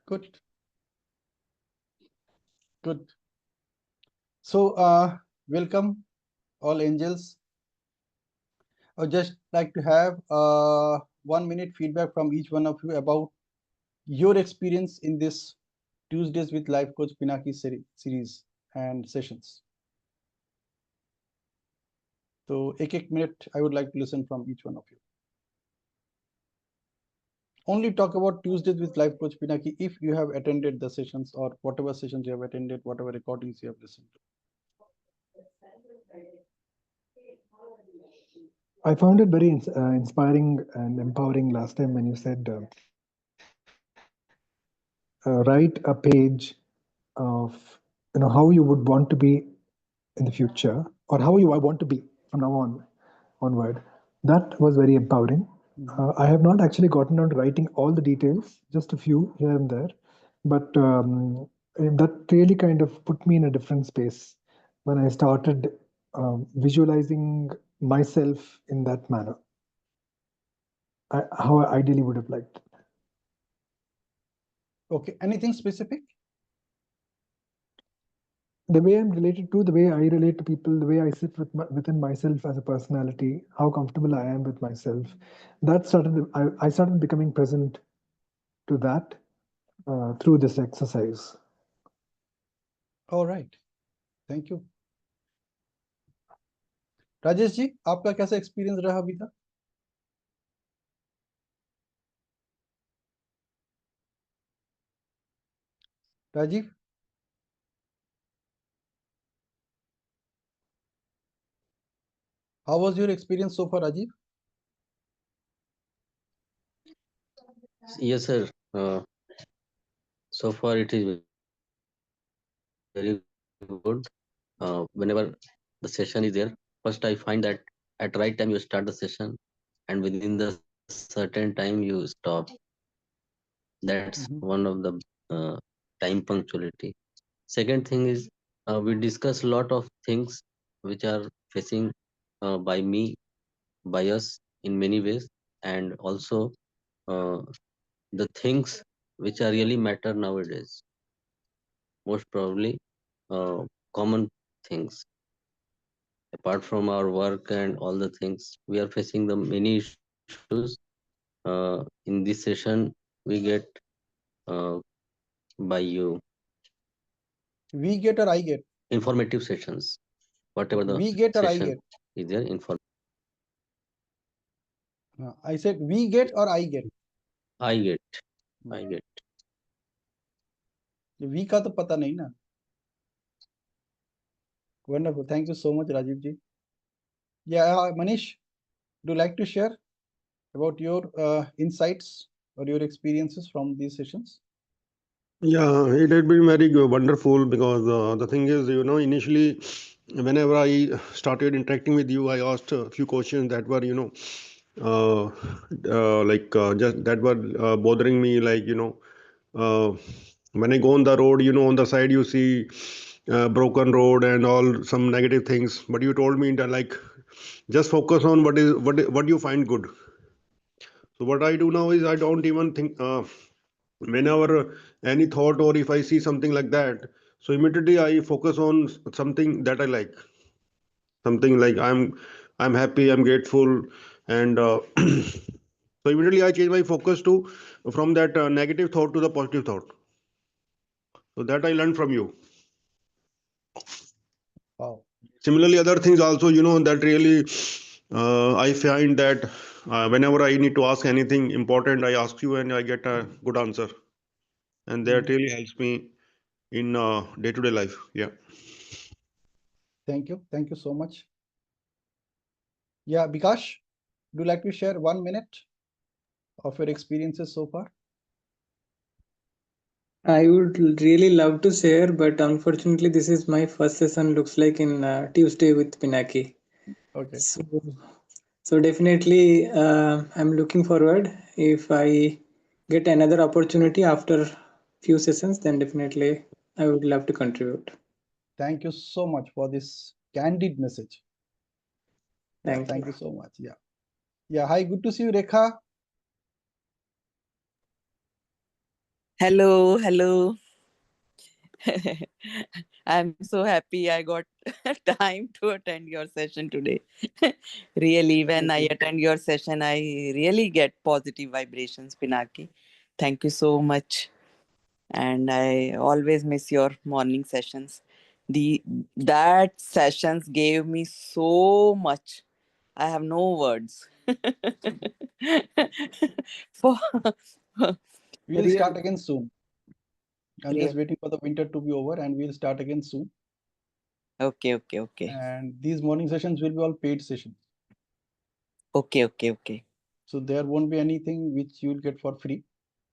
Good. Good. So, welcome all angels. I would just like to have 1 minute feedback from each one of you about your experience in this Tuesdays with Life Coach Pinaki series and sessions. So, एक minute, I would like to listen from each one of you. Only talk about Tuesdays with Life Coach Pinaki if you have attended the sessions or whatever sessions you have attended, whatever recordings you have listened to. I found it very inspiring and empowering last time when you said, write a page of how you would want to be in the future, or how you want to be from now onward. That was very empowering. I have not actually gotten on to writing all the details, just a few here and there, but that really kind of put me in a different space when I started visualizing myself in that manner, how I ideally would have liked. Okay, anything specific? The way I'm related to, the way I relate to people, the way I sit within myself as a personality, how comfortable I am with myself, I started becoming present to that through this exercise. All right, thank you. Rajesh ji, आपका कैसा experience रहा अभी तक? Rajiv, how was your experience so far, Rajiv? Yes, sir. So far, it is very good. Whenever the session is there, first I find that at right time you start the session, and within the certain time you stop. That's one of the time punctuality. Second thing is we discuss a lot of things which are facing by me, by us in many ways, and also uh, the things which are really matter nowadays. Most probably common things. Apart from our work and all the things, we are facing the many issues. In this session, we get uh, by you We get or I get? informative sessions. Whatever the We get or I session get? is there, I said we get or I get? I get, I get. We का तो पता नहीं ना. Wonderful. Thank you so much, Rajiv ji. Yeah, Manish, do you like to share about your insights or your experiences from these sessions? Yeah, it had been very good, wonderful because the thing is, initially, whenever I started interacting with you, I asked a few questions that were, just that were bothering me. Like, when I go on the road, on the side you see broken road and all some negative things. But you told me that like just focus on what you find good. So what I do now is I don't even think. Whenever any thought or if I see something like that, so immediately I focus on something that I like, something like I'm happy, I'm grateful, and so immediately I change my focus to from that negative thought to the positive thought. So that I learned from you. Wow. Similarly, other things also, that really I find that whenever I need to ask anything important, I ask you and I get a good answer, and that really helps me in day-to-day life. Yeah. Thank you. Thank you so much. Yeah, Bikash, do you like to share 1 minute of your experiences so far? I would really love to share, but unfortunately, this is my first session. Looks like in Tuesday with Pinaki. Okay. So definitely, I'm looking forward. If I get another opportunity after few sessions, then definitely I would love to contribute. Thank you so much for this candid message. Yeah, Thank thank you. you so much. Yeah. Yeah. Hi, good to see you, Rekha. Hello, hello. I'm so happy I got time to attend your session today. Really, when I attend your session, I really get positive vibrations, Pinaki. Thank you so much. And I always miss your morning sessions. The that sessions gave me so much. I have no words. For We'll start really, again soon. I'm just really. waiting for the winter to be over and we'll start again soon. Okay, okay, okay. And these morning sessions will be all paid sessions. Okay, okay, okay. So there won't be anything which you'll get for free.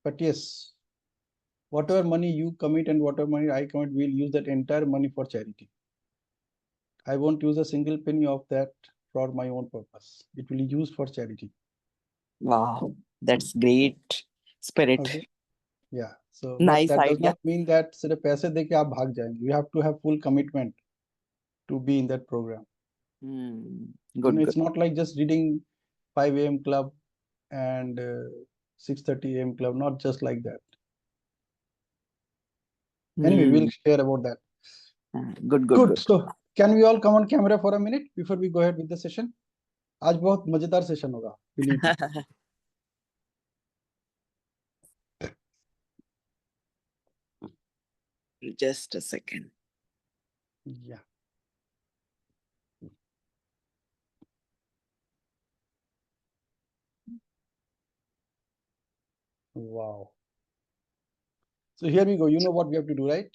But yes, whatever money you commit and whatever money I commit, we'll use that entire money for charity. I won't use a single penny of that for my own purpose. It will be used for charity. Wow, that's great spirit. Okay. Yeah. So, but Nice that does idea. not mean that सिर्फ पैसे दे के आप भाग जाएंगे. You have to have full commitment to be in that program. Good, good. It's not like just reading 5 a.m. club and 6:30 a.m. club. Not just like that. Anyway, we'll Hmm. share about that. Good, good, Good. good. So, can we all come on camera for a minute before we go ahead with the session? आज बहुत मजेदार session होगा. Believe me. Just a second. Yeah. Wow. So here we go. You know what we have to do, right?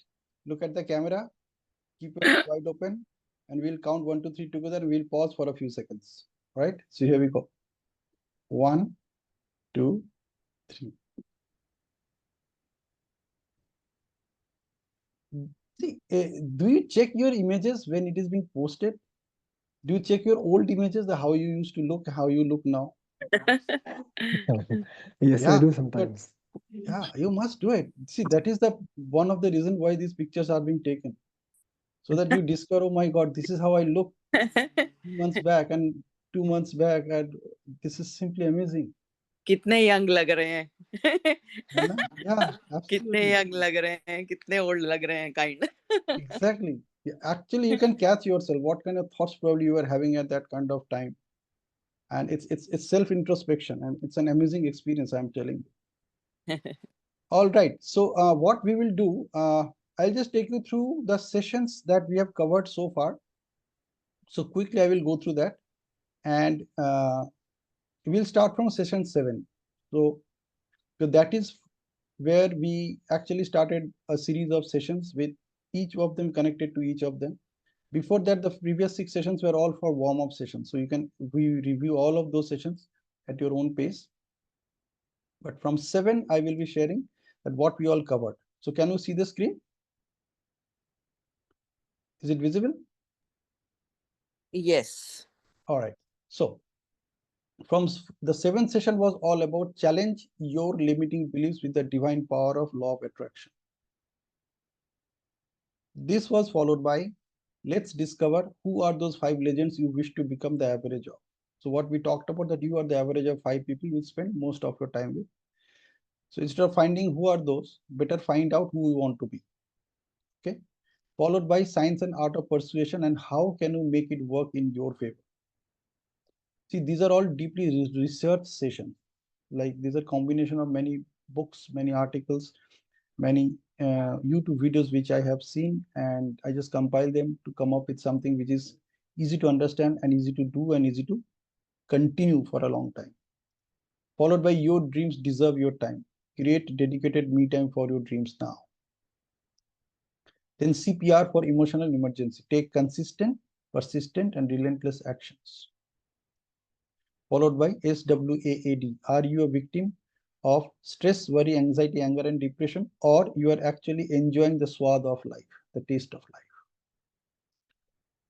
Look at the camera, keep your eyes wide open, and we'll count 1, 2, 3 together. We'll pause for a few seconds. Right? So here we go. 1, 2, 3. See, do you check your images when it is being posted? Do you check your old images, the how you used to look, how you look now? Yes, I Yeah, do but sometimes. yeah, you must do it. See, that is the one of the reason why these pictures are being taken, so that you discover, oh my God, this is how I look 3 months back and 2 months back, and this is simply amazing. कितने young लग रहे हैं है ना? Yeah, कितने absolutely. Young लग रहे हैं कितने ओल्ड लग रहे हैं kind Exactly. Yeah, actually, you can catch yourself what kind of thoughts probably you were having at that kind of time, and it's self introspection, and it's an amazing experience. I'm telling you. All right. So what we will do, I'll just take you through the sessions that we have covered so far. So quickly, I will go through that, and we'll start from session 7. So that is where we actually started a series of sessions with each of them connected to each of them. Before that, the previous 6 sessions were all for warm-up sessions. So you can review all of those sessions at your own pace. But from 7, I will be sharing that what we all covered. So can you see the screen? Is it visible? yes All right. So from the 7th session was all about challenge your limiting beliefs with the divine power of law of attraction. This was followed by let's discover who are those 5 legends you wish to become the average of. So what we talked about, that you are the average of 5 people you spend most of your time with. So instead of finding who are those, better find out who you want to be. Okay. Followed by science and art of persuasion and how can you make it work in your favor. See, these are all deeply research sessions. Like these are combination of many books, many articles, many YouTube videos which I have seen, and I just compile them to come up with something which is easy to understand and easy to do and easy to continue for a long time. Followed by your dreams deserve your time. Create dedicated me time for your dreams now. Then CPR for emotional emergency. Take consistent, persistent, and relentless actions. Followed by SWAAD. Are you a victim of stress, worry, anxiety, anger, and depression, or you are actually enjoying the swad of life, the taste of life?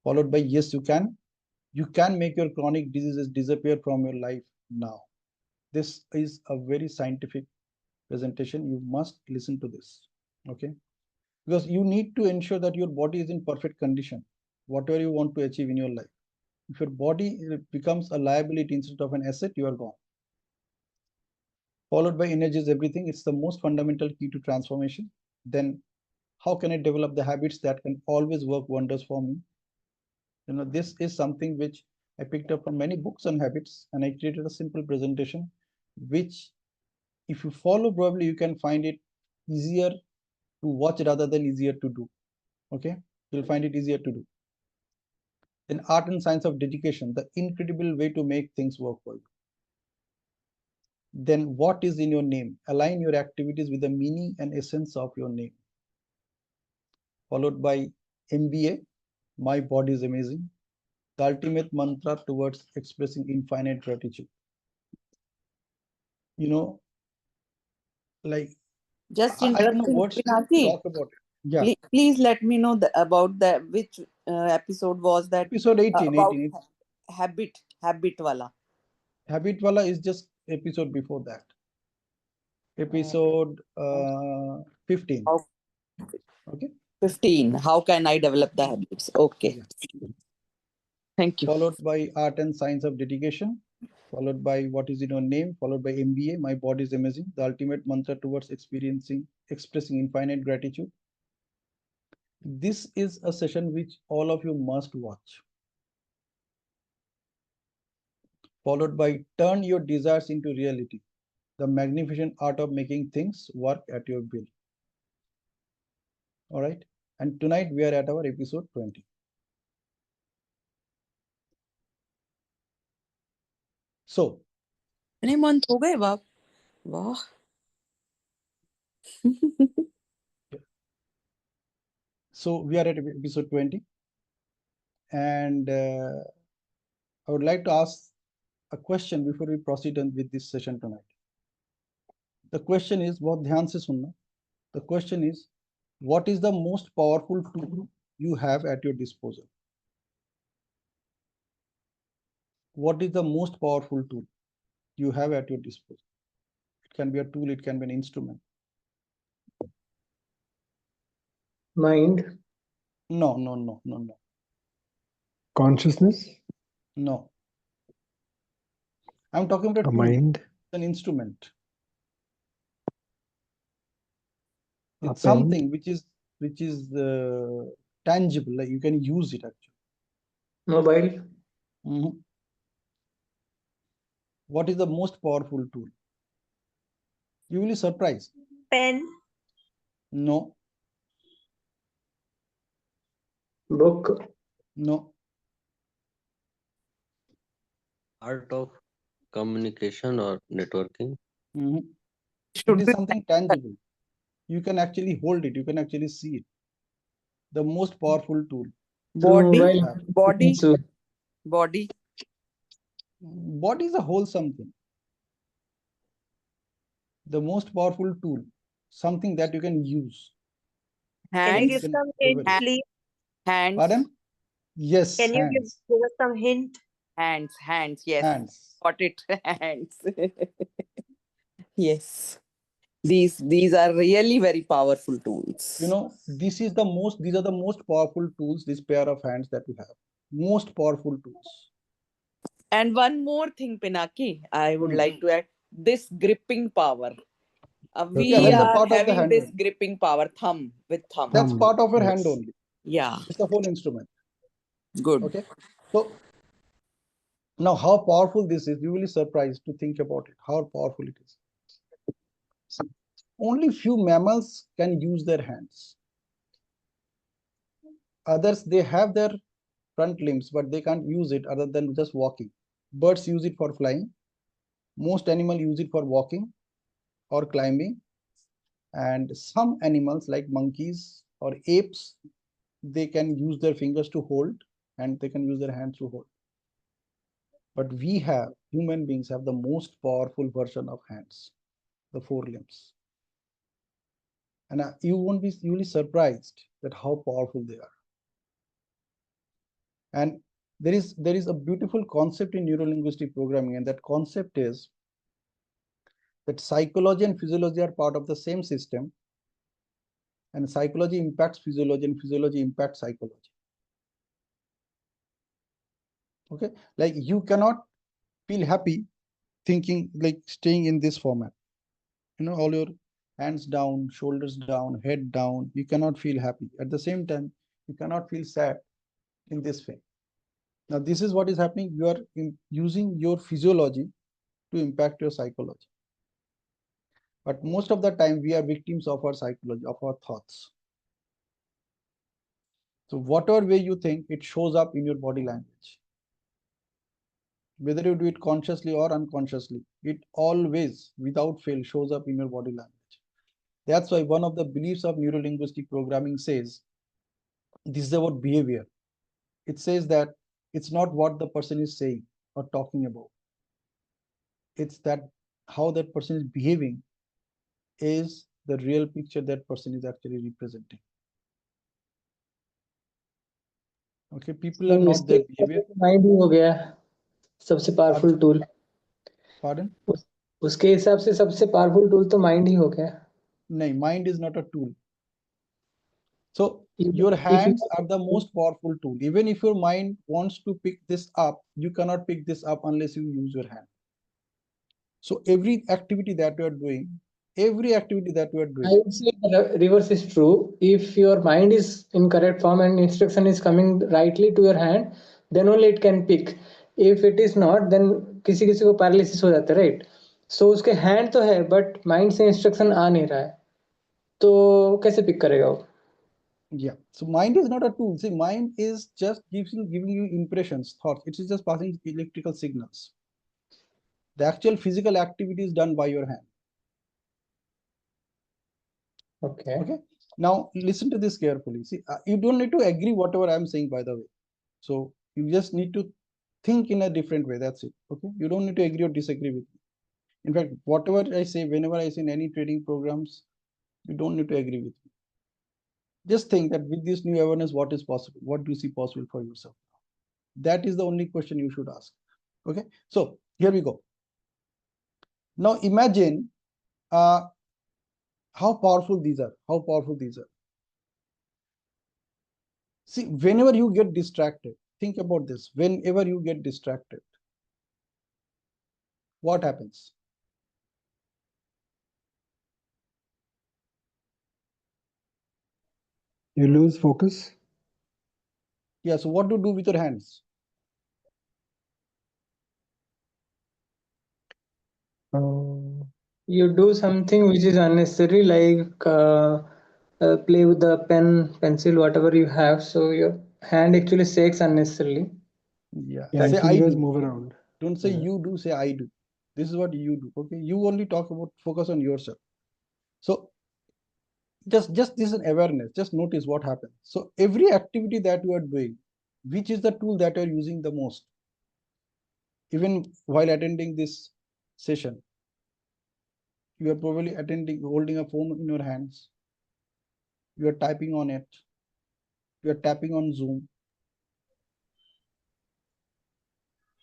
Followed by yes, you can. You can make your chronic diseases disappear from your life now. This is a very scientific presentation. You must listen to this. Okay. Because you need to ensure that your body is in perfect condition, whatever you want to achieve in your life. If your body becomes a liability instead of an asset, you are gone. Followed by energy is everything. It's the most fundamental key to transformation. Then how can I develop the habits that can always work wonders for me? This is something which I picked up from many books on habits, and I created a simple presentation, which if you follow, probably you can find it easier to watch rather than easier to do. Okay, you'll find it easier to do. Then art and science of dedication, the incredible way to make things work for you. Then what is in your name? Align your activities with the meaning and essence of your name. Followed by MBA, my body is amazing, the ultimate mantra towards expressing infinite gratitude. You know, like Just I don't know interrupting, words to Pinaki. talk about it. Yeah, Please let me know about the which episode was that episode 18, about 18. It's habit wala. Habit Wala is just episode before that. Episode How 15. how Okay. 15. How can I develop the habits? Okay. Yeah. Thank you. Followed by art and science of dedication. Followed by what is in your name. Followed by MBA. My body is amazing. The ultimate mantra towards expressing infinite gratitude. This is a session which all of you must watch. Followed by turn your desires into reality. The magnificent art of making things work at your will. All right. And tonight we are at our episode 20. So, कितने month हो गए बाप? वाह. so we are at episode 20. And I would like to ask a question before we proceed with this session tonight. The question is, बहुत ध्यान से सुनना. The question is, what is the most powerful tool you have at your disposal? What is the most powerful tool you have at your disposal? It can be a tool, it can be an instrument. Mind. No, no, no, no, no, Consciousness, no. I'm talking about a a tool, mind, an instrument. a It's pen, something which is tangible, like you can use it actually. Mobile. Mhm. What is the most powerful tool? You will be surprised. Pen. No, Book. no. Art of communication or networking. Mhm. It Should is be something tangible. You can actually hold it. You can actually see it. The most powerful tool. Through body, mobile. Yeah. body, So, body, Body is a whole something. The most powerful tool. Something that you can use. Can you And you give hands, can some hint, leverage. please? hands, Pardon? Yes, Can you hands. give us some hint? hands. Yes, Hands. got it. Hands. Yes. These are really very powerful tools. These are the most powerful tools, this pair of hands that we have. Most powerful tools. And one more thing, Pinaki, I would Hmm. like to add this gripping power. Yeah, We that is a are part of the having hand this only. gripping power, with thumb. That's thumb. part of your hand Yes. only. Yeah, It's the whole instrument. good. Okay. So now how powerful this is, you will be surprised to think about it, how powerful it is. Only few mammals can use their hands. Others, they have their front limbs, but they can't use it other than just walking. Birds use it for flying. Most animals use it for walking or climbing. And some animals like monkeys or apes, they can use their fingers to hold and they can use their hands to hold. But human beings have the most powerful version of hands, the four limbs. And you won't be really surprised that how powerful they are. And there is a beautiful concept in neurolinguistic programming, and that concept is that psychology and physiology are part of the same system, and psychology impacts physiology and physiology impacts psychology. Okay, like you cannot feel happy thinking like staying in this format. all your hands down, shoulders down, head down. You cannot feel happy. At the same time, you cannot feel sad in this way. Now, this is what is happening. You are using your physiology to impact your psychology. But most of the time, we are victims of our psychology, of our thoughts. So, whatever way you think, it shows up in your body language. Whether you do it consciously or unconsciously, it always, without fail, shows up in your body language. That's why one of the beliefs of neurolinguistic programming says this is about behavior. It says that it's not what the person is saying or talking about, it's that how that person is behaving is the real picture that person is actually representing. Okay, people are तो not इसके their हिसाब behavior. से mind ही हो गया सबसे Pardon? Powerful tool. Pardon? उसके हिसाब से सबसे पावरफुल टूल तो माइंड ही हो गया। No, mind is not a tool. So Even your if you hands are the most powerful tool. Even if your mind wants to pick this up, you cannot pick this up unless you use your hand. So every activity that you are doing, I would say the reverse is true. If your mind is in correct form and instruction is coming rightly to your hand, then only it can pick. If it is not, then किसी किसी को paralysis हो जाता है, right? सो उसके hand तो है but mind से इंस्ट्रक्शन आ नहीं रहा है, तो कैसे पिक करेगा वो? yeah. So mind is not a tool. See, mind is just giving you impressions, thoughts. It is just passing electrical signals. The actual physical activity is done by your hand. Okay. Okay. Now listen to this carefully. See, you don't need to agree whatever I'm saying, by the way. So you just need to think in a different way. That's it. Okay. You don't need to agree or disagree with me. In fact, whatever I say, whenever I say in any trading programs, you don't need to agree with me. Just think that with this new awareness, what is possible? What do you see possible for yourself? That is the only question you should ask. Okay. So here we go. Now imagine how powerful these are. How powerful these are. See, whenever you get distracted, think about this. Whenever you get distracted, what happens? You lose focus. Yeah. So what do you do with your hands? You do something which is unnecessary, like play with the pen, pencil, whatever you have. So your hand actually shakes unnecessarily. Yeah. Yeah, and Say I fingers do. move around. Don't say Yeah. you do. Say I do. This is what you do. Okay. You only talk about focus on yourself. So just this is awareness. Just notice what happens. So every activity that you are doing, which is the tool that you are using the most, even while attending this session, you are probably attending, holding a phone in your hands. You are typing on it. You are tapping on Zoom.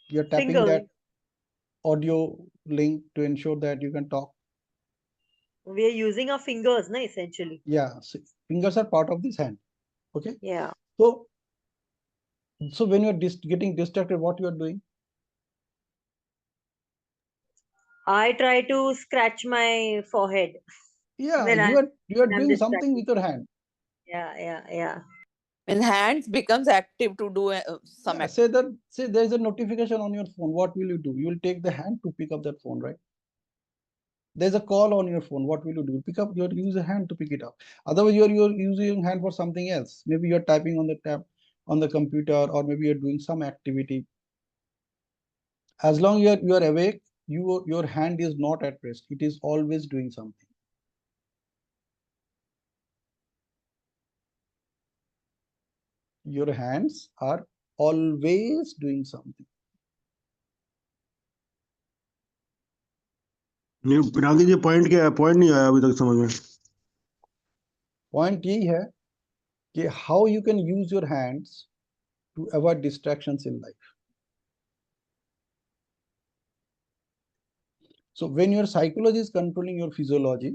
You are tapping Finger. that audio link to ensure that you can talk. We are using our fingers, na, essentially. Yeah, so fingers are part of this hand. Okay. Yeah. So when you are getting distracted, what you are doing? I try to scratch my forehead Yeah, when I you are when I'm doing something distracted. with your hand. Yeah. When hands becomes active to do some Yeah, say there is a notification on your phone. What will you do? You will take the hand to pick up that phone, right? There's a call on your phone. What will you do? Pick up your use a hand to pick it up. Otherwise, you're using hand for something else. Maybe you're typing on the tab on the computer, or maybe you're doing some activity. As long as you are awake, your hand is not at rest. It is always doing something. Your hands are always doing something. नहीं पिनाकी जी point क्या है point नहीं आया अभी तक समझ में Point यही है कि how you can use your hands to avoid distractions in life. So when your psychology is controlling your physiology,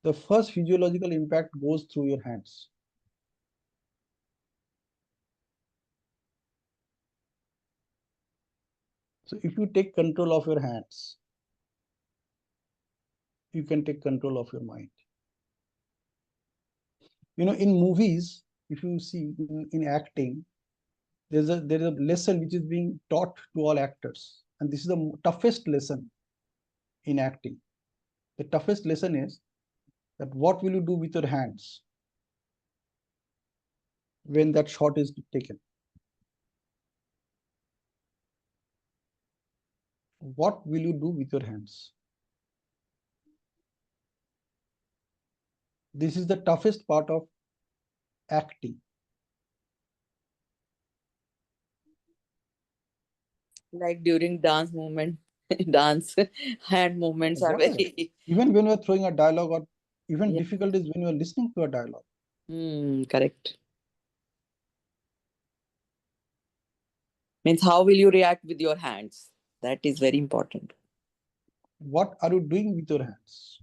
the first physiological impact goes through your hands. So if you take control of your hands, you can take control of your mind. In movies, if you see in acting, there is a lesson which is being taught to all actors, and this is the toughest lesson in acting. The toughest lesson is that what will you do with your hands when that shot is taken? What will you do with your hands? This is the toughest part of acting. Like during dance movement, dance hand movements are Whatever. very. Even when you are throwing a dialogue, or even Yeah. difficult is when you are listening to a dialogue. Correct. Means how will you react with your hands? That is very important. What are you doing with your hands?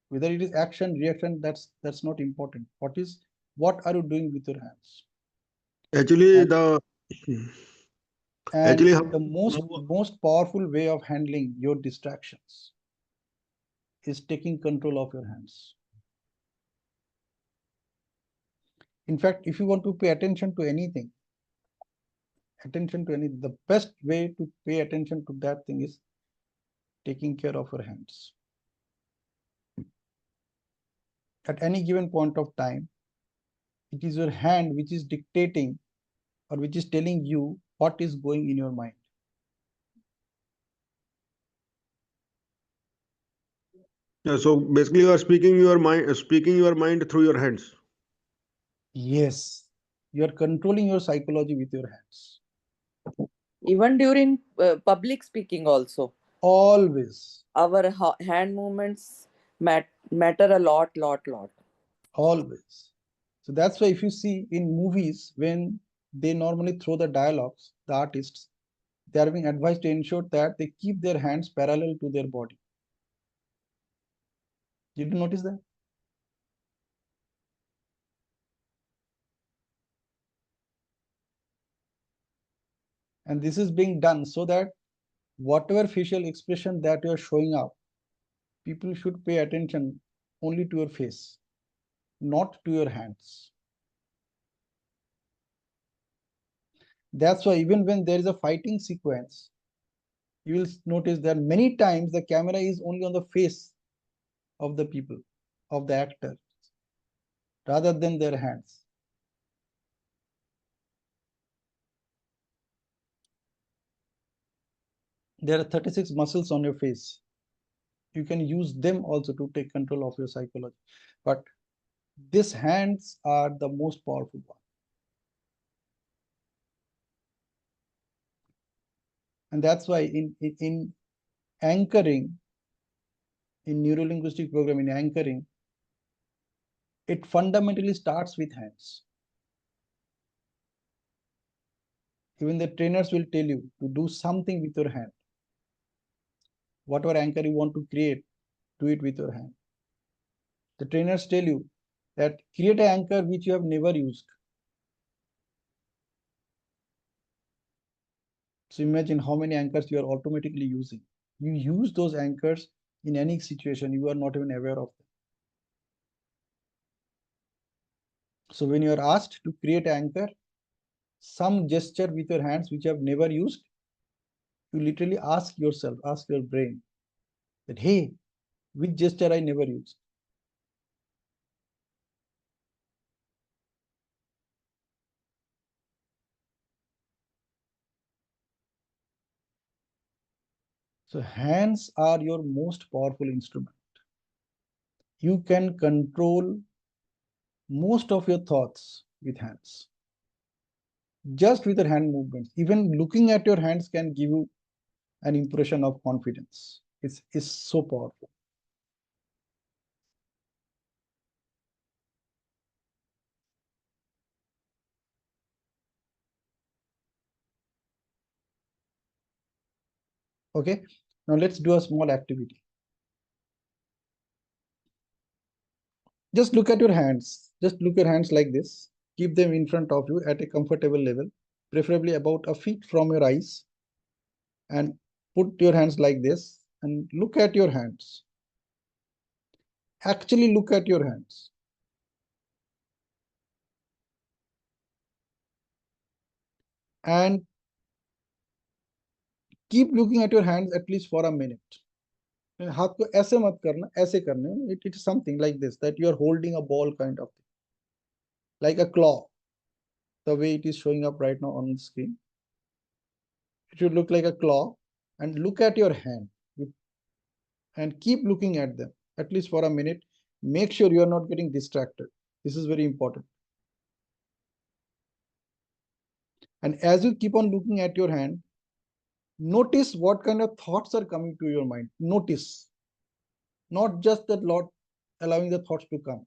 Whether it is action, reaction, that's not important. What are you doing with your hands? Actually, And the and actually the most powerful way of handling your distractions is taking control of your hands. In fact, if you want to pay attention to anything, the best way to pay attention to that thing is taking care of your hands. At any given point of time, it is your hand which is dictating or which is telling you what is going in your mind. yeah, so basically you are speaking your mind through your hands. Yes, you are controlling your psychology with your hands. Even during public speaking, also, Always, our hand movements matter a lot. always. So that's why if you see in movies, when they normally throw the dialogues, the artists, they are being advised to ensure that they keep their hands parallel to their body. Did you notice that? And this is being done so that whatever facial expression that you are showing up, people should pay attention only to your face, not to your hands. That's why even when there is a fighting sequence, you will notice that many times the camera is only on the face of the people, of the actor, rather than their hands. There are 36 muscles on your face. You can use them also to take control of your psychology. But these hands are the most powerful one. And that's why in anchoring, in neurolinguistic program, in anchoring, it fundamentally starts with hands. Even the trainers will tell you to do something with your hand. Whatever anchor you want to create, do it with your hand. The trainers tell you that create an anchor which you have never used. So imagine how many anchors you are automatically using. You use those anchors in any situation, you are not even aware of them. So when you are asked to create an anchor, some gesture with your hands which you have never used, you literally ask yourself, ask your brain that, hey, which gesture I never used? So hands are your most powerful instrument. You can control most of your thoughts with hands, just with your hand movements. Even looking at your hands can give you an impression of confidence. It's so powerful. Okay, now let's do a small activity. Just look at your hands. Just look your hands like this. Keep them in front of you at a comfortable level, preferably about a feet from your eyes. And put your hands like this and look at your hands. Actually look at your hands. And keep looking at your hands at least for a minute. हाथ को ऐसे मत करना, ऐसे करने. It is something like this, that you are holding a ball kind of thing, like a claw, the way it is showing up right now on the screen. It should look like a claw. And look at your hand and keep looking at them at least for a minute. Make sure you are not getting distracted. This is very important. And as you keep on looking at your hand, notice what kind of thoughts are coming to your mind. Notice, not just that lot allowing the thoughts to come.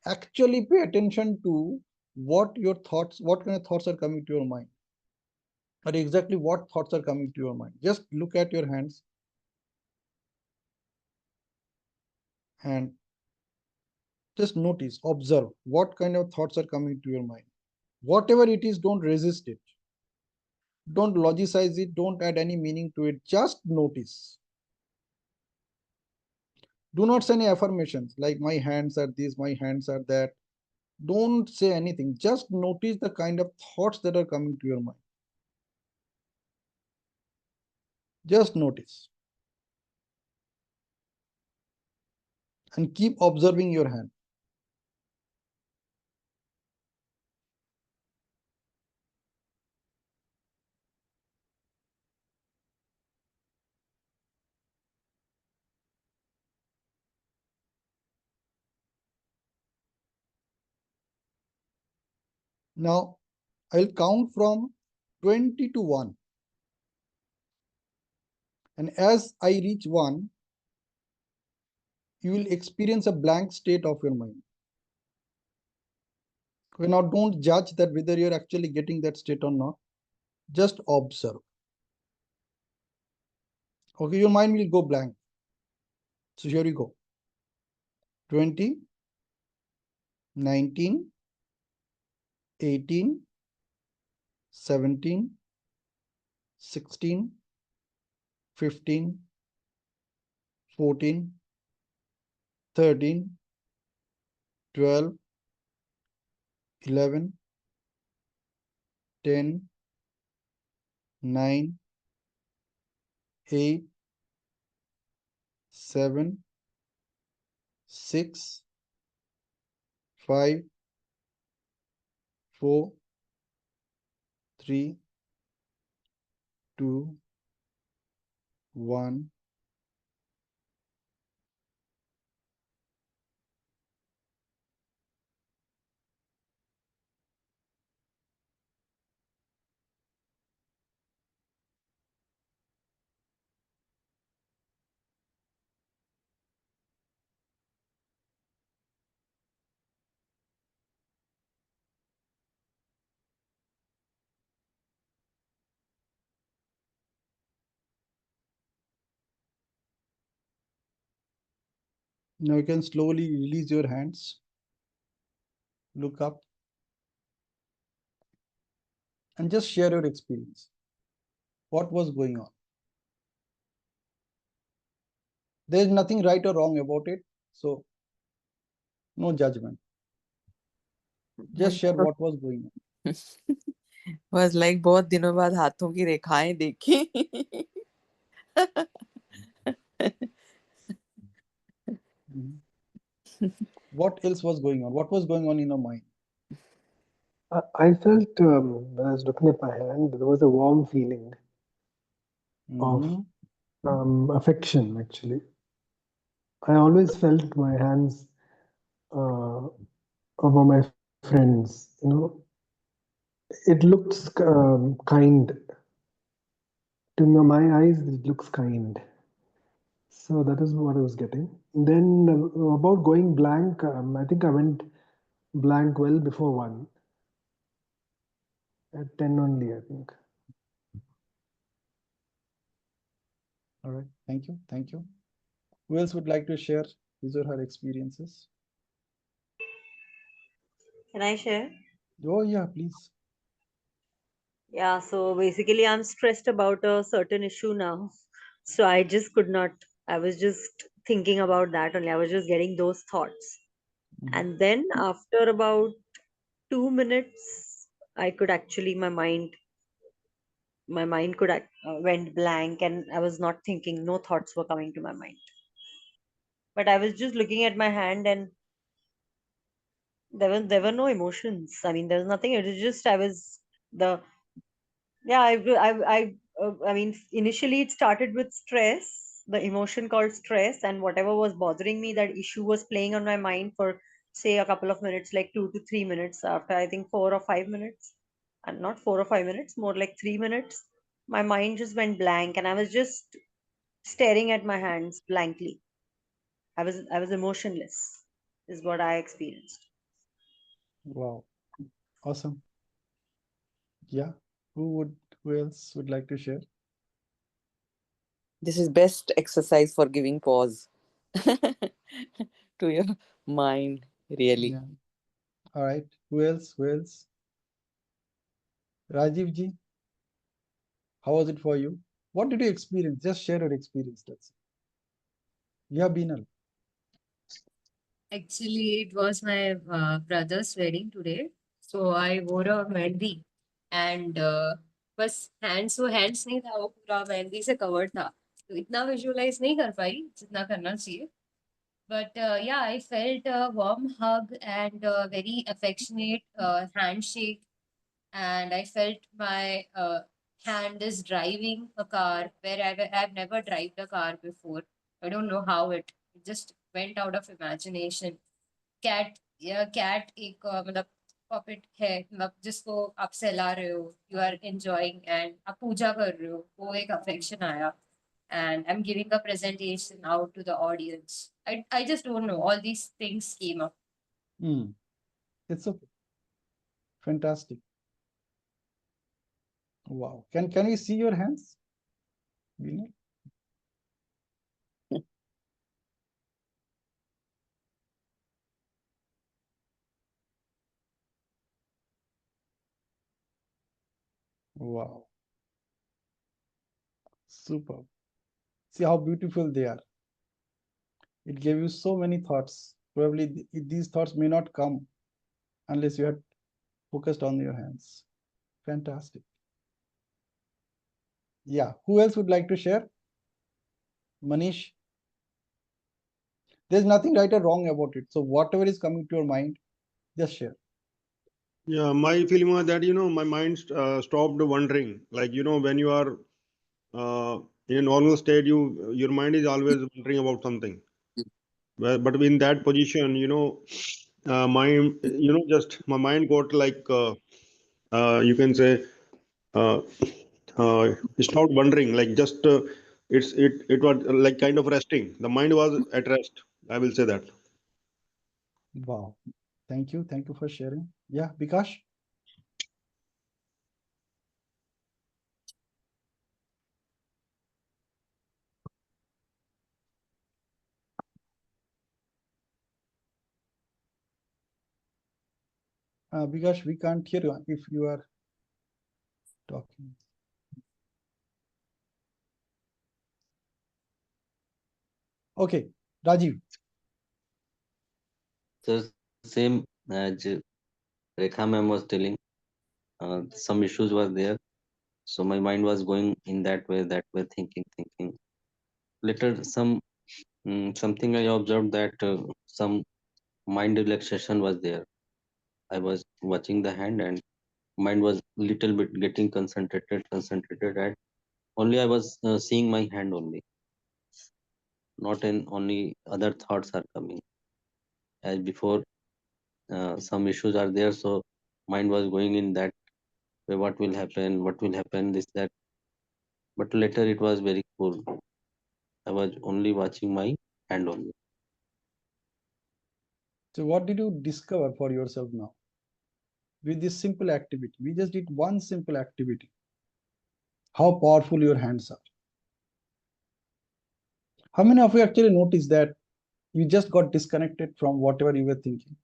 Actually pay attention to what your thoughts, what kind of thoughts are coming to your mind, or exactly what thoughts are coming to your mind. Just look at your hands and just notice, observe what kind of thoughts are coming to your mind. Whatever it is, don't resist it. Don't logicize it. Don't add any meaning to it. Just notice. Do not say any affirmations like my hands are this, my hands are that. Don't say anything. Just notice the kind of thoughts that are coming to your mind. Just notice. And keep observing your hand. Now, I'll count from 20 to 1. And as I reach 1, you will experience a blank state of your mind. Okay, now don't judge that whether you're actually getting that state or not. Just observe. Okay, your mind will go blank. So here you go. 20, 19, 18, 17, 16, 15, 14, 13, 12, 11, 10, 9, 8, 7, 6, 5, 4, 3, 2, 1. Now you can slowly release your hands. Look up and just share your experience. What was going on? There is nothing right or wrong about it. So no judgment. Just share what was going on. Was like बहुत दिनों बाद हाथों की रेखाएं देखी. What else was going on? What was going on in your mind? I felt when I was looking at my hand, there was a warm feeling of affection, actually. I always felt my hands over my friends. It looks kind. To my eyes, it looks kind. So that is what I was getting. Then about going blank, I think I went blank well before 1. At 10 only, I think. All right. Thank you. Thank you. Who else would like to share his or her experiences? Can I share? Oh, yeah, please. Yeah, so basically, I'm stressed about a certain issue now. So I just could not, I was just thinking about that only. I was just getting those thoughts. Mhm. And then after about 2 minutes, I could actually, my mind went blank, and I was not thinking, no thoughts were coming to my mind. But I was just looking at my hand, and there were no emotions. I mean, there was nothing. It was just the yeah. I mean, initially it started with stress, the emotion called stress, and whatever was bothering me, that issue was playing on my mind for say a couple of minutes, like 2 to 3 minutes. After I think 4 or 5 minutes, and not 4 or 5 minutes, more like 3 minutes, my mind just went blank, and I was just staring at my hands blankly. I was emotionless, is what I experienced. Wow, awesome. Yeah, who else would like to share? This is best exercise for giving pause to your mind, really. Yeah. All right. Who else? Who else? Rajiv ji, how was it for you? What did you experience? Just share your experience. That's it. Yeah, Binal. Actually, it was my brother's wedding today. So I wore a mehndi and बस hands नहीं था वो पूरा मेहंदी से cover था तो इतना visualise नहीं कर पाई जितना करना चाहिए but yeah I felt a warm hug and a very affectionate handshake and I felt my hand is driving a car where I've never driven a car before. I don't know how it just went out of imagination. Cat या cat एक मतलब puppet है मतलब जिसको आप सहला रहे हो यू आर एंजॉयिंग एंड आप पूजा कर रहे हो वो एक अफेक्शन आया and I'm giving a presentation out to the audience. I just don't know. All these things came up. Hmm. It's okay. Fantastic. Wow. Can we see your hands? Binal? Wow. Super. See how beautiful they are. It gave you so many thoughts. Probably these thoughts may not come unless you had focused on your hands. Fantastic. Yeah. Who else would like to share? Manish? There's nothing right or wrong about it. So whatever is coming to your mind, just share. Yeah, my feeling was that my mind stopped wandering. Like when you are in a normal state, your mind is always wondering about something. But in that position, my just my mind got like you can say uh, stopped wondering. Like just it was like kind of resting. The mind was at rest. I will say that. Wow. Thank you. Thank you for sharing. Yeah, Bikash? Bikash, we can't hear you if you are talking. Okay, Rajiv. So same as Rekha ma'am was telling, some issues were there. So my mind was going in that way, thinking. Later, something I observed that some mind relaxation was there. I was watching the hand and mind was little bit getting concentrated, and only I was seeing my hand only, not in only other thoughts are coming. As before, some issues are there, so mind was going in that way. What will happen? This that. But later it was very cool. I was only watching my hand only. So what did you discover for yourself now with this simple activity? We just did one simple activity. How powerful your hands are. How many of you actually noticed that you just got disconnected from whatever you were thinking?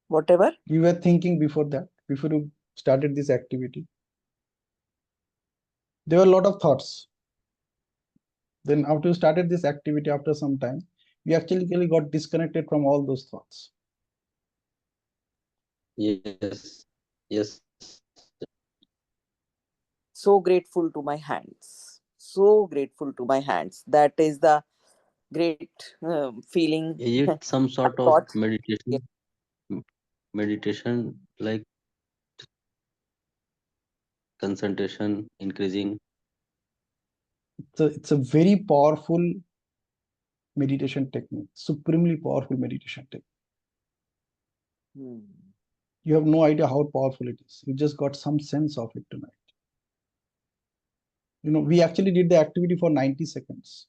Whatever. You were thinking before that, before you started this activity. There were a lot of thoughts. Then after you started this activity, after some time, you actually got disconnected from all those thoughts. Yes, yes. So grateful to my hands. So grateful to my hands. That is the great feeling Is it some I sort of got. Yeah. meditation? Meditation like concentration increasing. It's a very powerful meditation technique, supremely powerful meditation technique. Hmm. You have no idea how powerful it is. You just got some sense of it tonight. We actually did the activity for 90 seconds.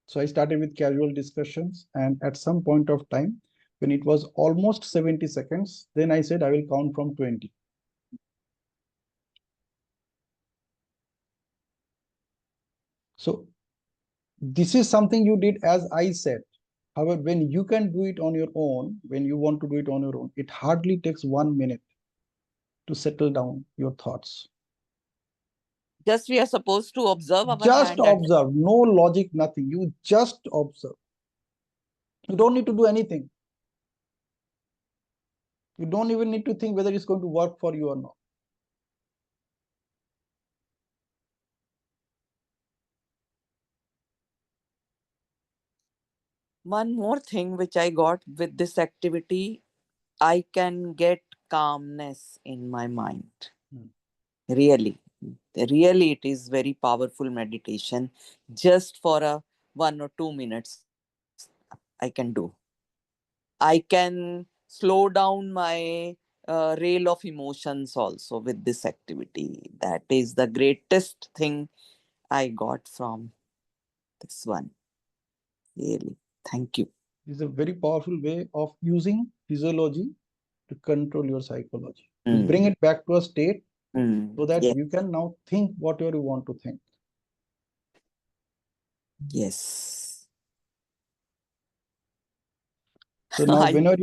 So I started with casual discussions, and at some point of time, when it was almost 70 seconds, then I said I will count from 20. So this is something you did as I said. However, when you can do it on your own, when you want to do it on your own, it hardly takes 1 minute to settle down your thoughts. Just we are supposed to observe our Just hand at that. observe, no logic, nothing. You just observe. You don't need to do anything. You don't even need to think whether it's going to work for you or not. One more thing which I got with this activity, I can get calmness in my mind. Really, really, it is very powerful meditation. Just for a 1 or 2 minutes, I can do. I can slow down my rail of emotions also with this activity. That is the greatest thing I got from this one. Really, thank you. This is a very powerful way of using physiology to control your psychology, to Mm. bring it back to a state so that Yeah. you can now think whatever you want to think. Yes. So now I whenever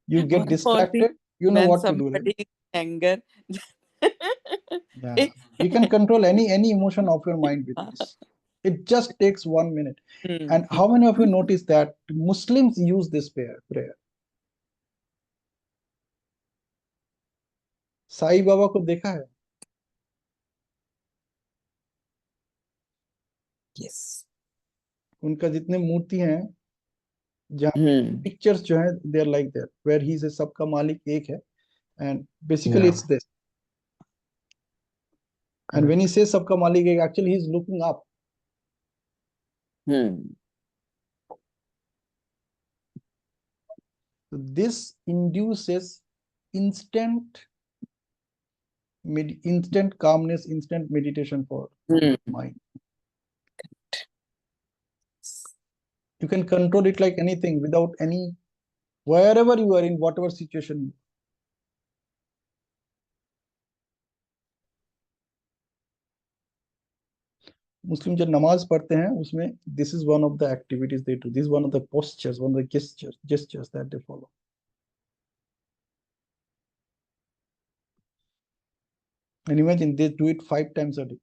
you get one more thing, distracted, you know when what to do, right? somebody is in anger, Yeah. You can control any emotion of your mind with this. It just takes 1 minute. And Hmm. how many of you notice that Muslims use this prayer? Sai Baba को देखा है? Yes. उनका जितने मूर्ति हैं, जहाँ Hmm. Pictures जो है, they are like that, where he says सबका मालिक एक है, and basically Yeah, it's this. And when he correct. says सबका मालिक एक, actually he's looking up. Hmm. So this induces instant instant calmness, instant meditation for Hmm. mind. You can control it like anything without any, wherever you are in whatever situation. Muslim जब नमाज पढ़ते हैं उसमें this is one of the activities they do. This is one of the postures, one of the gestures that they follow. And imagine they do it 5 times a day.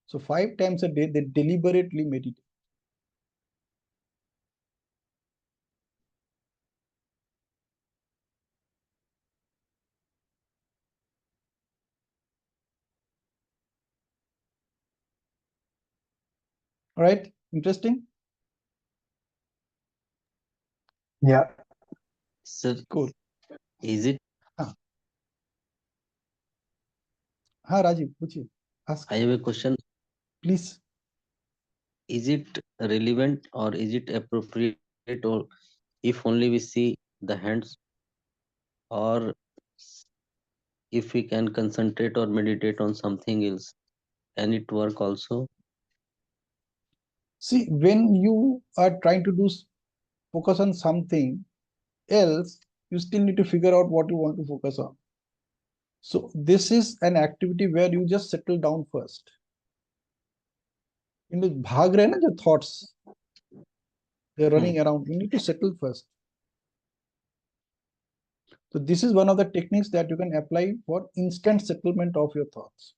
So 5 times a day they deliberately meditate. All right, interesting. Yeah. Sir, Cool. is it? हाँ हाँ राजीव पूछिए, ask I have a question. please. Is it relevant or is it appropriate, or if only we see the hands, or if we can concentrate or meditate on something else, can it work also? See, when you are trying to do focus on something else, you still need to figure out what you want to focus on. So this is an activity where you just settle down first. भाग रहे हैं ना जो thoughts, they're Hmm. running around. You need to settle first. So this is one of the techniques that you can apply for instant settlement of your thoughts.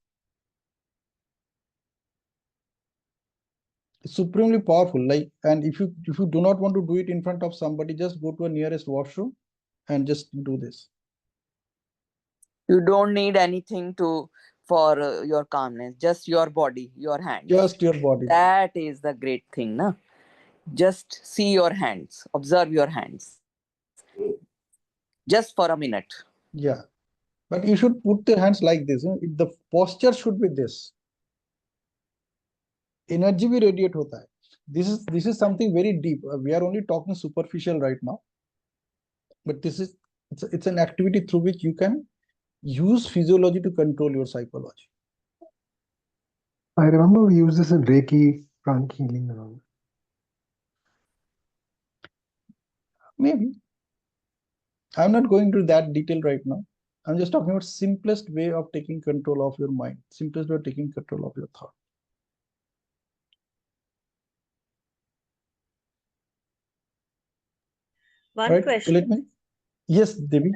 It's supremely powerful. Like, and if you do not want to do it in front of somebody, just go to a nearest washroom and just do this. You don't need anything to for your calmness. Just your body, your hands. Just your body. That is the great thing, na? Just see your hands, observe your hands, just for a minute. Yeah. But you should put the hands like this. The posture should be this. Energy भी radiate होता है. This is something very deep. We are only talking superficial right now. But it's an activity through which you can use physiology to control your psychology. I remember we used this in Reiki, pranic healing, and all. Maybe. I'm not going to that detail right now. I'm just talking about simplest way of taking control of your mind, simplest way of taking control of your thought. One question. Let me. Yes, Devi.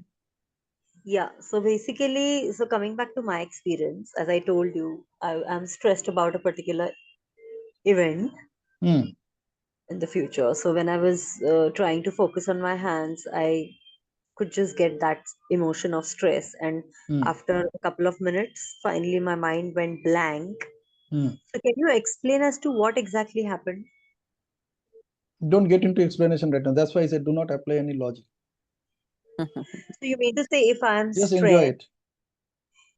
Yeah, so basically, so coming back to my experience, as I told you, I'm stressed about a particular event Hmm. in the future. So when I was trying to focus on my hands, I could just get that emotion of stress. And Hmm. after a couple of minutes, finally my mind went blank. Hmm. So can you explain as to what exactly happened? Don't get into explanation right now. That's why I said do not apply any logic. So you mean to say if I am Just enjoy stressed, it.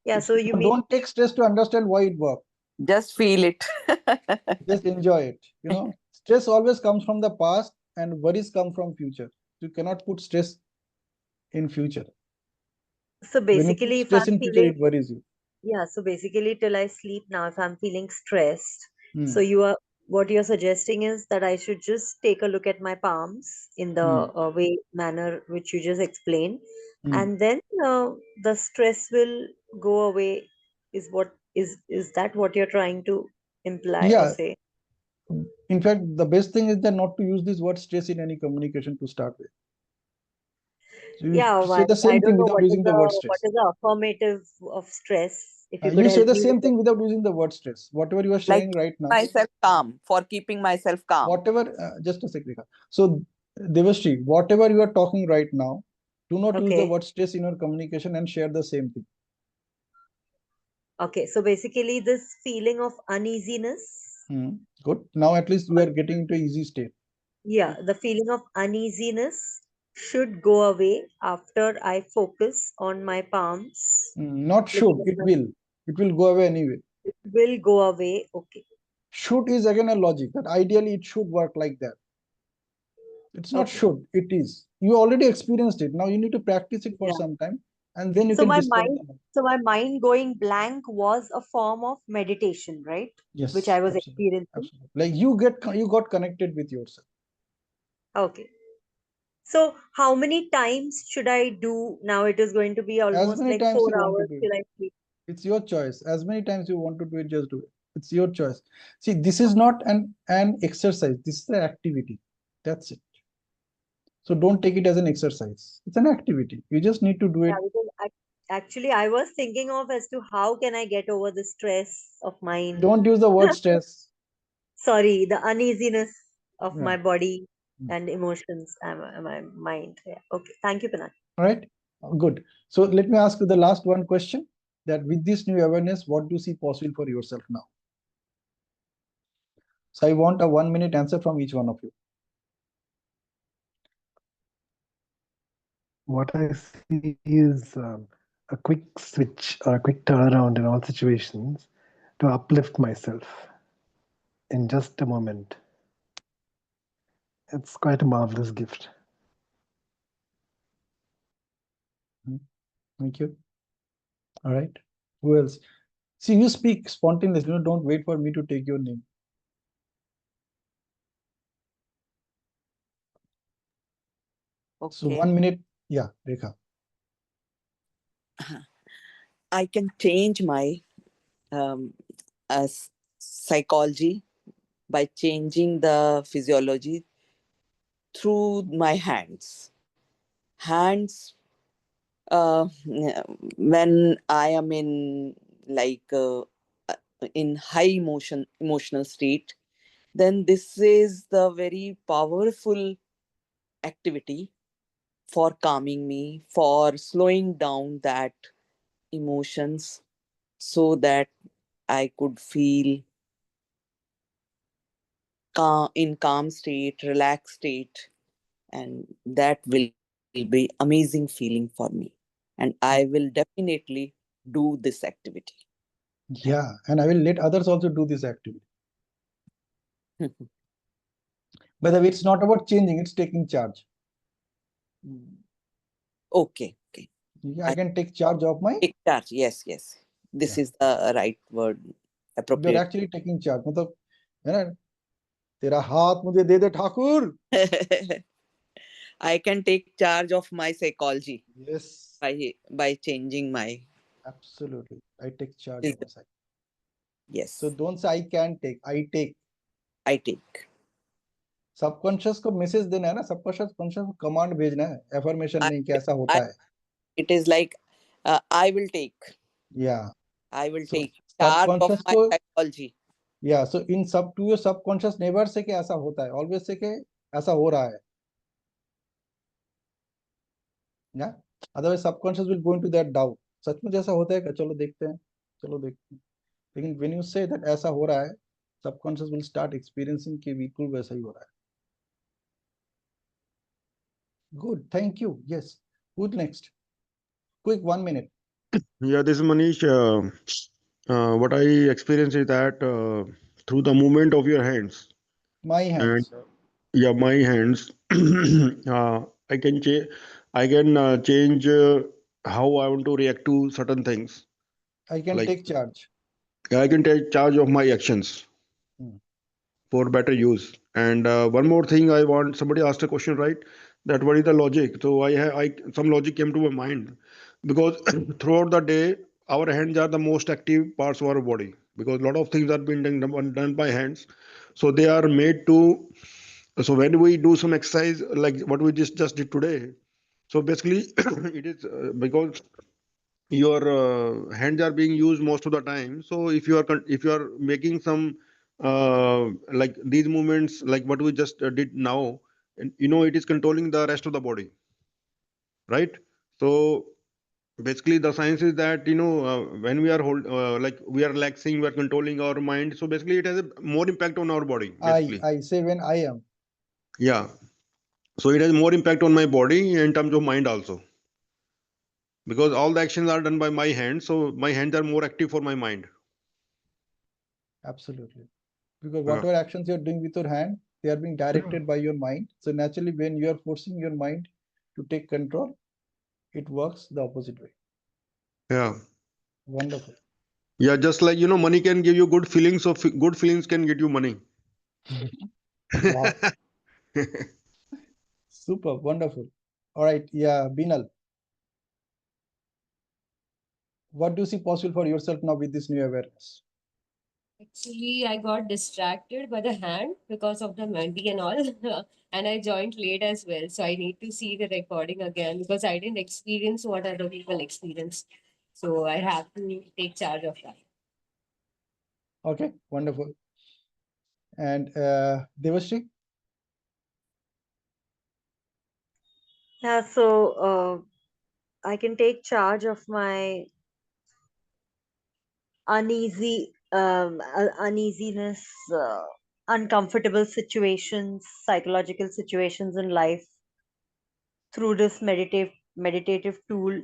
yeah, so you mean Don't take stress to understand why it works. Just feel it. Just enjoy it. Stress always comes from the past and worries come from future. You cannot put stress in future. so When you put basically if stress I'm in future, feeling, it worries you. yeah, so basically till I sleep now, if I'm feeling stressed, so Hmm. you are, what you're suggesting is that I should just take a look at my palms in the Hmm. way manner which you just explained, Hmm. and then the stress will go away. Is that what you're trying to imply or Yeah. say? In fact, the best thing is that not to use this word stress in any communication to start with. So you Yeah, say the I same thing don't know without using the word what stress. is the affirmative of stress. If you could You say help the me with same it. thing without using the word stress. Whatever you are Like saying right now, myself calm, for keeping myself calm. whatever, just a second. So, Devashri, whatever you are talking right now, do not use the Okay. word stress in your communication and share the same thing. Okay. So basically, this feeling of uneasiness. Hmm. Good. Now at least we are getting into easy state. Yeah, the feeling of uneasiness should go away after I focus on my palms. Not Looking should, at it my, will. It will go away anyway. it will go away. Okay. Should is again a logic that ideally it should work like that. It's not Okay. should, it is. You already experienced it. Now you need to practice it for Yeah. some time and then you So can my discover mind, the. so my mind going blank was a form of meditation, right? Which Yes, I was absolutely. experiencing. Absolutely. Like you got connected with yourself. Okay. So how many times should I do now? It is going to be As almost many like times four you want to hours do it. till I sleep. It's your choice. As many times you want to do it, just do it. It's your choice. See, this is not an exercise. This is an activity. That's it. So don't take it as an exercise. It's an activity. You just need to do Yeah, it. because actually I was thinking of as to how can I get over the stress of mind. Don't use the word stress. Sorry, the uneasiness of Yeah. my body and emotions and my mind. Yeah. Okay. Thank you, Pinaki. All right. Good. So let me ask you the last one question. That with this new awareness, what do you see possible for yourself now? So I want a 1 minute answer from each one of you. What I see is a quick switch or a quick turnaround in all situations to uplift myself in just a moment. It's quite a marvelous gift. Thank you. All right. Who else? See, you speak spontaneously. Don't wait for me to take your name. So Okay. 1 minute. Yeah, Rekha. I can change my um, psychology by changing the physiology through my hands. Hands, when I am in like in high emotional state, then this is the very powerful activity for calming me, for slowing down that emotions so that I could feel calm, in calm state, relaxed state, and that will be amazing feeling for me. And I will definitely do this activity. Thank Yeah, and I will let others also do this activity. you. By the way, it's not about changing, it's taking charge. Okay, okay. I I can take charge of my, take charge. Yes, yes. This yeah. is the right word, You are appropriate. actually taking charge. मतलब है ना, तेरा हाथ मुझे दे दे Thakur. I can take charge of my psychology Yes, by changing my absolutely. I take charge of physical. my side. So Yes, don't say I can take, I take. I take. Subconscious को message देना है ना, subconscious conscious को command भेजना है, affirmation I, नहीं कि ऐसा I होता है. it is like I will take. या I will so take charge of subconscious my को, psychology. या सो इन सब to your subconscious never say कि ऐसा होता है, ऑलवेज से कि ऐसा हो रहा है. या otherwise subconscious will go into that doubt, सच में जैसा होता है कि चलो देखते हैं, चलो देखते हैं. लेकिन व्हेन यू से दैट ऐसा हो रहा है, सबकॉन्शियस विल स्टार्ट एक्सपीरियंसिंग कि बिल्कुल वैसा ही हो रहा है. Good, thank you. Yes, good. Next, quick 1 minute. Yeah, this is Manish. What I experience is that through the movement of your hands, My and hands. yeah, my hands, I can change. I can change how I want to react to certain things. I can Like take charge. I can take charge of my actions Hmm. for better use. And one more thing, I want somebody asked a question, right? That what is the logic? So I some logic came to my mind because throughout the day, our hands are the most active parts of our body because a lot of things are being done by hands. So they are made to. So when we do some exercise like what we just did today, so basically it is because your hands are being used most of the time. So if you are making some like these movements like what we just did now, and it is controlling the rest of the body, right? So basically the science is that when we are like we are relaxing, we are controlling our mind, so basically it has a more impact on our body basically. I say when I am. Yeah, so it has more impact on my body in terms of mind also, because all the actions are done by my hands, so my hands are more active for my mind. Absolutely. Because Yeah. whatever actions you're doing with your hand, they are being directed by your mind. So naturally, when you are forcing your mind to take control, it works the opposite way. Yeah. Wonderful. Yeah, just like money can give you good feelings, so good feelings can get you money. Wow. Super. Wonderful. All right. Yeah, Binal. What do you see possible for yourself now with this new awareness? Actually, I got distracted by the hand because of the Mehndi and all, and I joined late as well. So I need to see the recording again because I didn't experience what other people experience. So I have to take charge of that. Okay. Wonderful. And Devashri? Yeah, so I can take charge of my uneasiness, uncomfortable situations, psychological situations in life through this meditative tool,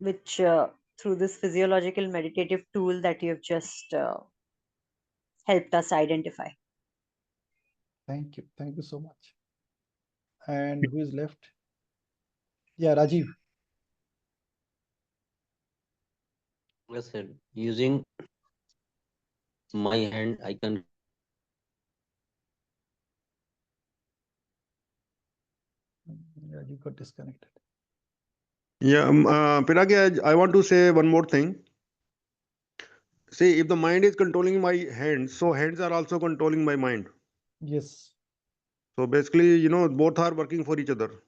which through this physiological meditative tool that you have just helped us identify. Thank you. Thank you so much. And who is left? Yeah, Rajiv. Yes, sir. Using my hand, I can Rajiv got disconnected. Yeah, Pinaki, I want to say one more thing. See, if the mind is controlling my hands, so hands are also controlling my mind. Yes, So basically, both are working for each other.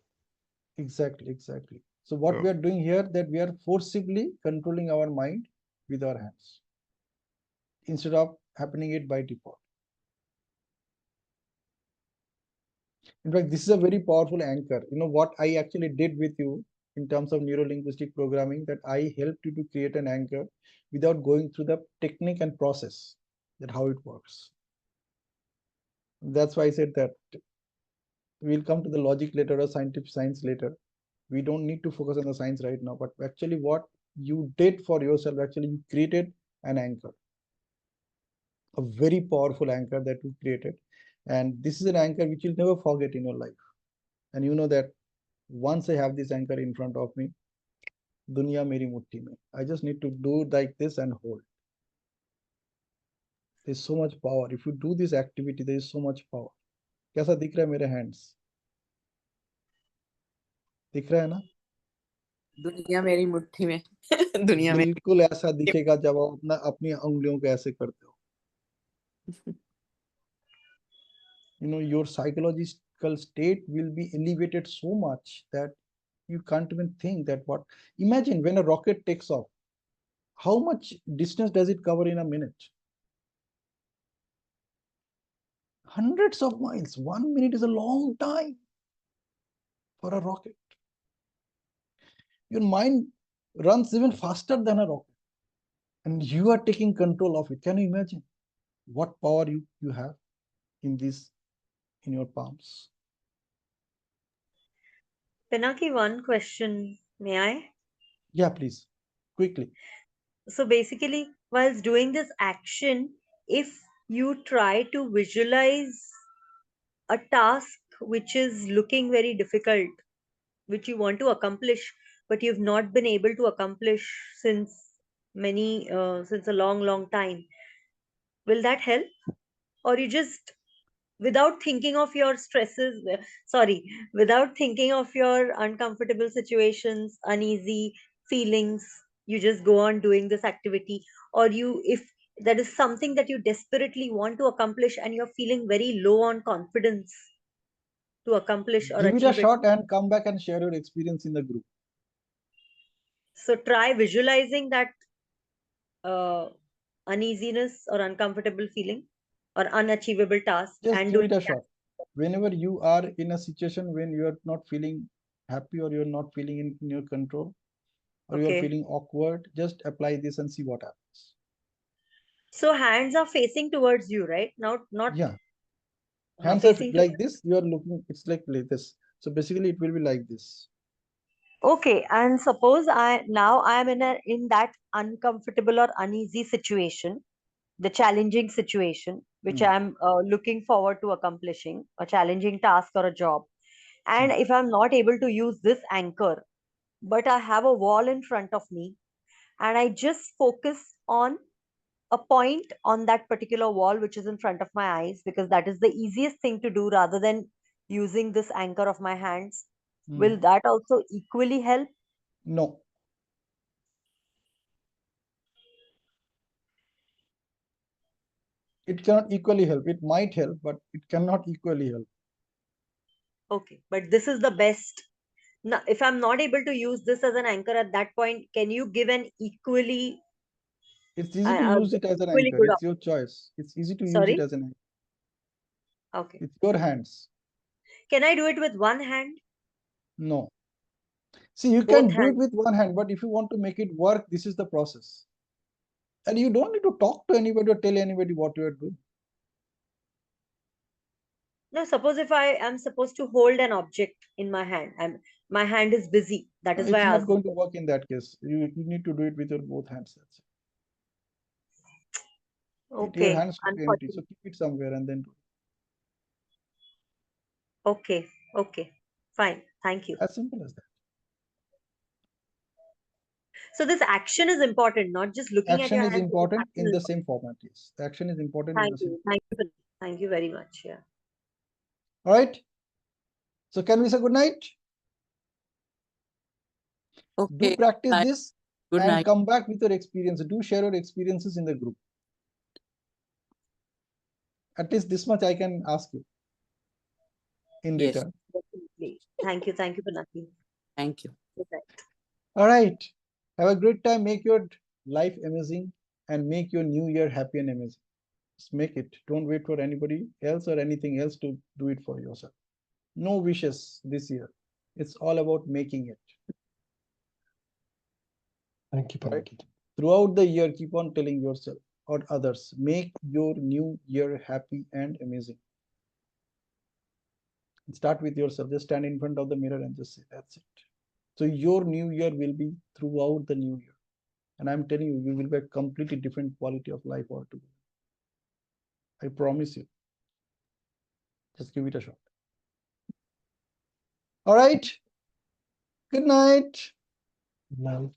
exactly, exactly. So what Yeah. we are doing here, that we are forcibly controlling our mind with our hands instead of happening it by default. In fact, this is a very powerful anchor. You know what I actually did with you in terms of neuro-linguistic programming, that I helped you to create an anchor without going through the technique and process, that how it works. That's why I said that we'll come to the logic later or scientific science later. We don't need to focus on the science right now, but actually what you did for yourself, actually you created an anchor, a very powerful anchor that you created. And this is an anchor which you'll never forget in your life. And you know that once I have this anchor in front of me, dunya meri mutti mein, I just need to do like this and hold. There's so much power. If you do this activity, there is so much power. कैसा दिख रहा है मेरे hands? दिख रहा है ना? दुनिया मेरी मुट्ठी में दुनिया मेरी बिल्कुल ऐसा दिखेगा जब आप अपना अपनी उंगलियों को ऐसे करते हो. You know, your psychological state will be elevated so much that you can't even think that what. Imagine when a rocket takes off, how much distance does it cover in a minute? Hundreds of miles. 1 minute is a long time for a rocket. Your mind runs even faster than a rocket, and you are taking control of it. Can you imagine what power you have in this, in your palms? Pinaki, one question, may I? Yeah, please, quickly. So basically, whilst doing this action, if you try to visualize a task which is looking very difficult, which you want to accomplish, but you've not been able to accomplish since since a long time, will that help? Or you just, without thinking of your stresses, sorry, without thinking of your uncomfortable situations, uneasy feelings, you just go on doing this activity? Or you, if that is something that you desperately want to accomplish and you're feeling very low on confidence to accomplish or Give it a achieve it, shot and come back and share your experience in the group. so try visualizing that uh, uneasiness or uncomfortable feeling or unachievable task Just and give doing it a that. shot. Whenever you are in a situation when you are not feeling happy, or you're not feeling in your control, or you are Okay. feeling awkward, just apply this and see what happens. So hands are facing towards you, right? Not Yeah, hands are facing to. like this. You are looking. It's like this. So basically, it will be like this. Okay, and suppose I am in that uncomfortable or uneasy situation, the challenging situation, which Hmm. I'm looking forward to accomplishing, a challenging task or a job. And Hmm. if I'm not able to use this anchor, but I have a wall in front of me, and I just focus on a point on that particular wall which is in front of my eyes, because that is the easiest thing to do rather than using this anchor of my hands, Hmm. will that also equally help? No, it cannot equally help. It might help, but it cannot equally help. Okay, but this is the best. Now, if I'm not able to use this as an anchor at that point, can you give an It's easy to use it as an equally anchor. good It's your choice. It's easy to use it sorry? as an anchor. Okay. It's your hands. Can I do it with one hand? No. See, you Both can do it hands? with one hand, but if you want to make it work, this is the process. And you don't need to talk to anybody or tell anybody what you are doing. No, suppose if I am supposed to hold an object in my hand and my hand is busy. That is why It's I not asked the going to question. work in that case. You need to do it with your both hands. That's it. Your Okay, hands should be empty. So unfortunately. keep it somewhere and then do it. Okay, okay, fine. Thank you. As simple as that. So this action is important, not just looking at Action your is hands, but this important action in is the important. same format. Yes. The action is important in the Thank same. you. Thank you. Thank you very much. Yeah. All right. So can we say good night? Do Okay. practice Night. this Good and night. come back with your experience. Do share your experiences in the group. At least this much I can ask you in Yes. return. Definitely. Thank you. Thank you, Pinaki. Thank you. Good night. All right. Have a great time. Make your life amazing and make your new year happy and amazing. Just make it. Don't wait for anybody else or anything else to do it for yourself. No wishes this year. It's all about making it. Thank you, Right? Pinaki. Throughout the year, keep on telling yourself or others, make your new year happy and amazing. Start with yourself. Just stand in front of the mirror and just say, that's it. So your new year will be throughout the new year. And I'm telling you, you will be a completely different quality of life altogether. I promise you. Just give it a shot. All right. Good night. Now,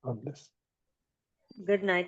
God bless. Good night.